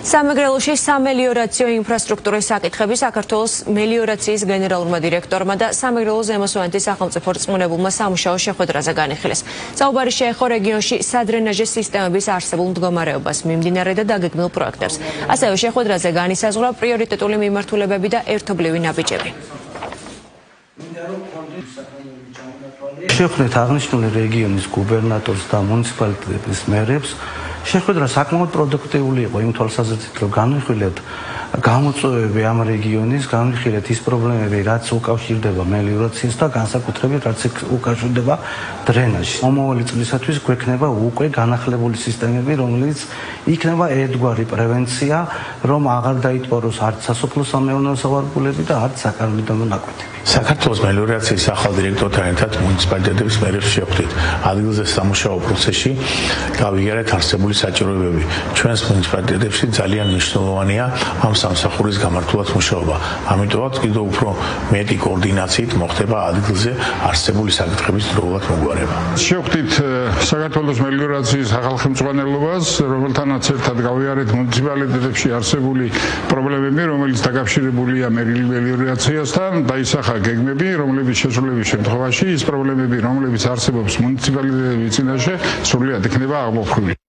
სამეგრელოში სამელიორაციო ინფრასტრუქტურის საკითხები საქართველოს მელიორაციის გენერალურმა დირექტორმა და სამეგრელოს ზემოსვანეთის სახელმწიფო რწმუნებულმა სამუშაო შეხვედრაზე განიხილეს. საუბარი შეეხო რეგიონში სადრენაჟე სისტემების არსებულ მდგომარეობას, მიმდინარე და დაგეგმილ პროექტებს. ასევე შეხვედრაზე განისაზღვრა პრიორიტეტული მიმართულებები და ერთობლივი ნაბიჯები. შეხვდით აღნიშნული რეგიონის გუბერნატორს და მუნიციპალიტეტის მერებს. შეხვედრა საკმაოდ პროდუქტიული იყო იმ თვალსაზრისით, რომ განვიხილეთ გამოწვევები ამ რეგიონის, განვიხილეთ ის პრობლემები, რაც უკავშირდება მელიორაციას და განსაკუთრებით რაც უკავშირდება დრენაჟს. მომავალი წლისათვის გვექნება უკვე განახლებული სისტემები, რომელიც იქნება ერთგვარი პრევენცია, რომ აღარ დაიტყვაროს არც სასოფლო-სამეურნეო სავარგულები და არც საკარმიდამო ნაკვეთები. საქართველოს მელიორაციის ახალ დირექტორთან ერთად მუნიციპალიტეტების მერებს შეხვდით. ადგილზე სამუშაო პროცესში გავიგერეთ არსებული საჭიროებები. ჩვენს მუნიციპალიტეტებში ძალიან მნიშვნელოვანია ამ სამსახურის გამართულად მუშაობა. ამიტომაც კიდევ უფრო მეტი კოორდინაციით მოხდება ადგილზე არსებული საკითხების დროულად მოგვარება. შეხვდით საქართველოს მელიორაციის ახალ ხელმძღვანელობას, რომელთანაც ერთად გავიარეთ მუნიციპალიტეტებში არსებული პრობლემები, რომელიც დაკავშირებულია მელიორაციასთან, დაისახა გეგმები, რომლებიც შესრულების შემთხვევაში ის პრობლემები, რომლებიც არსებობს მუნიციპალიტეტების წინაშე, სრულად იქნება აღმოფხვრილი.